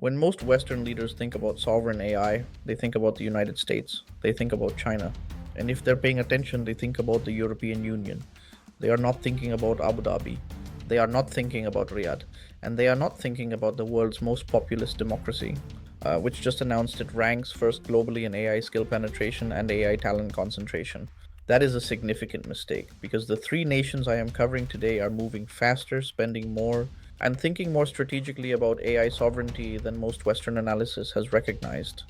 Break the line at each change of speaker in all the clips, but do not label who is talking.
When most Western leaders think about sovereign AI, they think about the United States, they think about China. And if they're paying attention, they think about the European Union. They are not thinking about Abu Dhabi. They are not thinking about Riyadh. And they are not thinking about the world's most populous democracy, which just announced it ranks first globally in AI skill penetration and AI talent concentration. That is a significant mistake because the three nations I am covering today are moving faster, spending more, and thinking more strategically about AI sovereignty than most Western analysis has recognized.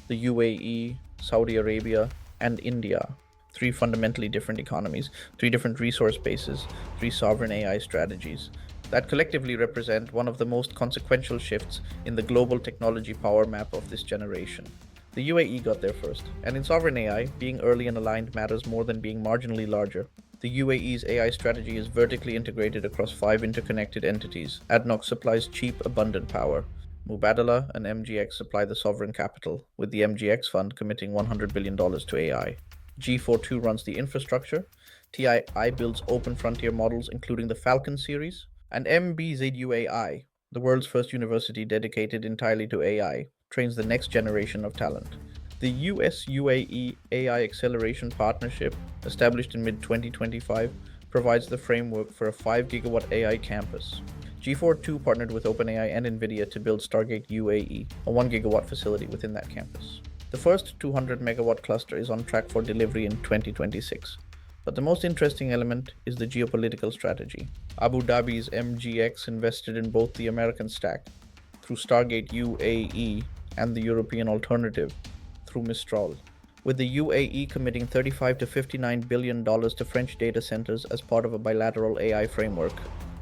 The UAE, Saudi Arabia, and India, three fundamentally different economies, three different resource bases, three sovereign AI strategies that collectively represent one of the most consequential shifts in the global technology power map of this generation. The UAE got there first, and in sovereign AI, being early and aligned matters more than being marginally larger. The UAE's AI strategy is vertically integrated across five interconnected entities. ADNOC supplies cheap, abundant power. Mubadala and MGX supply the sovereign capital, with the MGX fund committing $100 billion to AI. G42 runs the infrastructure. TII builds open frontier models, including the Falcon series. And MBZUAI, the world's first university dedicated entirely to AI, trains the next generation of talent. The US UAE AI Acceleration Partnership, established in mid 2025, provides the framework for a 5 gigawatt AI campus. G42 partnered with OpenAI and Nvidia to build Stargate UAE, a 1 gigawatt facility within that campus. The first 200 megawatt cluster is on track for delivery in 2026. But the most interesting element is the geopolitical strategy. Abu Dhabi's MGX invested in both the American stack through Stargate UAE and the European alternative through Mistral, with the UAE committing 35 to 59 billion dollars to French data centers as part of a bilateral AI framework.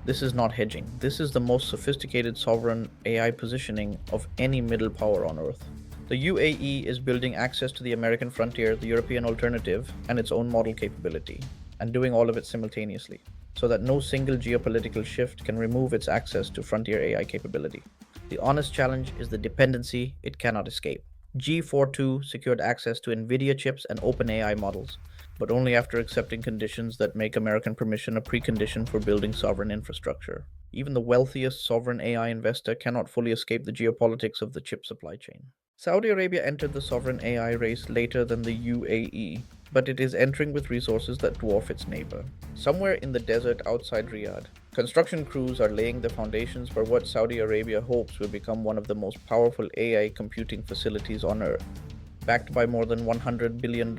This is not hedging. This is the most sophisticated sovereign AI positioning of any middle power on earth. The UAE is building access to the American frontier, the European alternative, and its own model capability, and doing all of it simultaneously, so that no single geopolitical shift can remove its access to frontier AI capability. The honest challenge is the dependency it cannot escape. G42 secured access to Nvidia chips and OpenAI models, but only after accepting conditions that make American permission a precondition for building sovereign infrastructure. Even the wealthiest sovereign AI investor cannot fully escape the geopolitics of the chip supply chain. Saudi Arabia entered the sovereign AI race later than the UAE, but it is entering with resources that dwarf its neighbor. Somewhere in the desert outside Riyadh, construction crews are laying the foundations for what Saudi Arabia hopes will become one of the most powerful AI computing facilities on Earth. Backed by more than $100 billion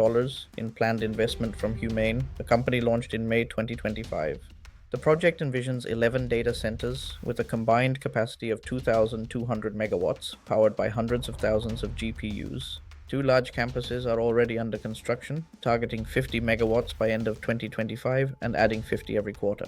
in planned investment from HUMAIN, the company launched in May 2025. The project envisions 11 data centers with a combined capacity of 2,200 megawatts, powered by hundreds of thousands of GPUs. Two large campuses are already under construction, targeting 50 megawatts by end of 2025 and adding 50 every quarter.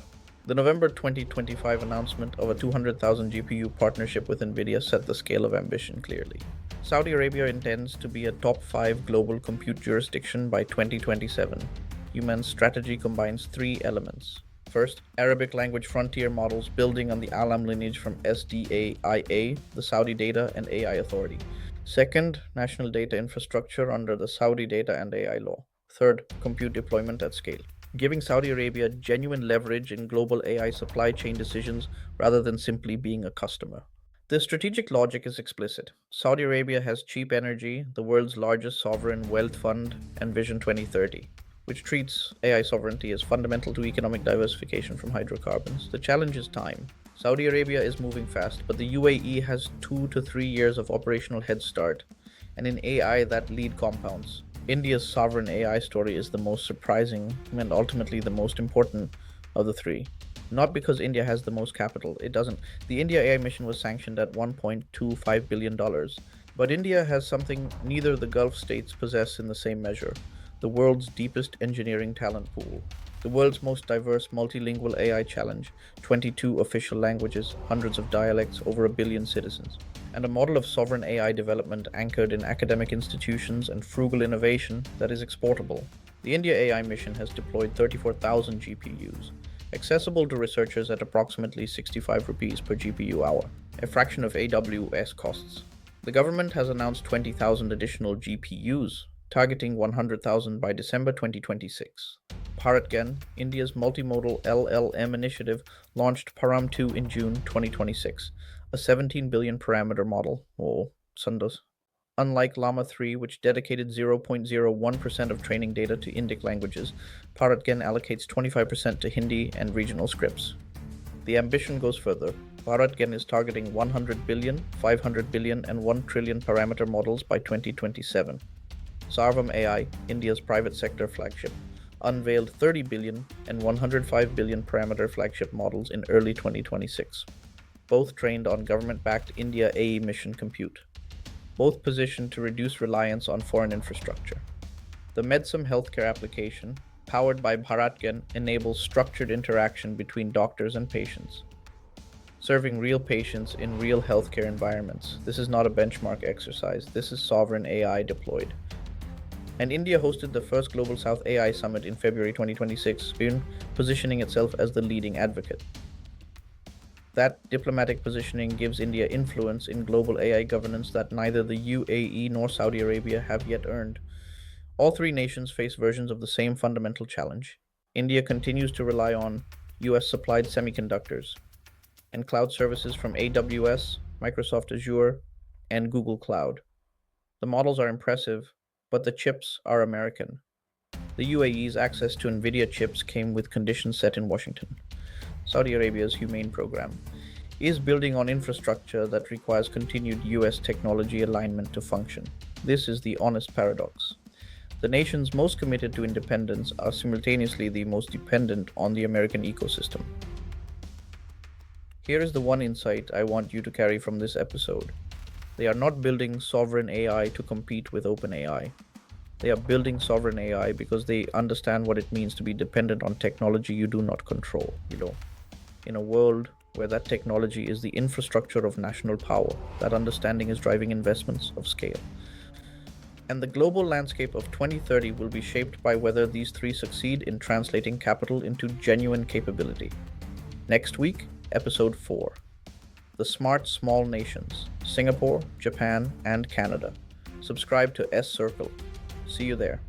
The November 2025 announcement of a 200,000 GPU partnership with Nvidia set the scale of ambition clearly. Saudi Arabia intends to be a top 5 global compute jurisdiction by 2027. HUMAIN's strategy combines three elements. First, Arabic language frontier models building on the Alam lineage from SDAIA, the Saudi Data and AI Authority. Second, national data infrastructure under the Saudi Data and AI Law. Third, compute deployment at scale, giving Saudi Arabia genuine leverage in global AI supply chain decisions rather than simply being a customer. The strategic logic is explicit. Saudi Arabia has cheap energy, the world's largest sovereign wealth fund, and Vision 2030, which treats AI sovereignty as fundamental to economic diversification from hydrocarbons. The challenge is time. Saudi Arabia is moving fast, but the UAE has 2 to 3 years of operational head start, and in AI that lead compounds. India's sovereign AI story is the most surprising and ultimately the most important of the three. Not because India has the most capital, it doesn't. The India AI mission was sanctioned at $1.25 billion, but India has something neither the Gulf states possess in the same measure: the world's deepest engineering talent pool. The world's most diverse multilingual AI challenge, 22 official languages, hundreds of dialects, over a billion citizens, and a model of sovereign AI development anchored in academic institutions and frugal innovation that is exportable. The India AI mission has deployed 34,000 GPUs, accessible to researchers at approximately 65 rupees per GPU hour, a fraction of AWS costs. The government has announced 20,000 additional GPUs, targeting 100,000 by December 2026. BharatGen, India's multimodal LLM initiative, launched PARAM 2 in June 2026, a 17 billion parameter model, or Sundos. Unlike Llama 3, which dedicated 0.01% of training data to Indic languages, BharatGen allocates 25% to Hindi and regional scripts. The ambition goes further. BharatGen is targeting 100 billion, 500 billion, and 1 trillion parameter models by 2027. Sarvam AI, India's private sector flagship, unveiled 30 billion and 105 billion parameter flagship models in early 2026, both trained on government-backed India AE mission compute, both positioned to reduce reliance on foreign infrastructure. The Medsum healthcare application, powered by BharatGen, enables structured interaction between doctors and patients, serving real patients in real healthcare environments. This is not a benchmark exercise, this is sovereign AI deployed. And India hosted the first Global South AI Summit in February 2026, positioning itself as the leading advocate. That diplomatic positioning gives India influence in global AI governance that neither the UAE nor Saudi Arabia have yet earned. All three nations face versions of the same fundamental challenge. India continues to rely on US supplied semiconductors and cloud services from AWS, Microsoft Azure, and Google Cloud. The models are impressive, but the chips are American. The UAE's access to Nvidia chips came with conditions set in Washington. Saudi Arabia's HUMAIN program is building on infrastructure that requires continued US technology alignment to function. This is the honest paradox. The nations most committed to independence are simultaneously the most dependent on the American ecosystem. Here is the one insight I want you to carry from this episode. They are not building sovereign AI to compete with OpenAI. They are building sovereign AI because they understand what it means to be dependent on technology you do not control. In a world where that technology is the infrastructure of national power, that understanding is driving investments of scale. And the global landscape of 2030 will be shaped by whether these three succeed in translating capital into genuine capability. Next week, Episode 4. The Smart Small Nations, Singapore, Japan, and Canada. Subscribe to SCircle. See you there.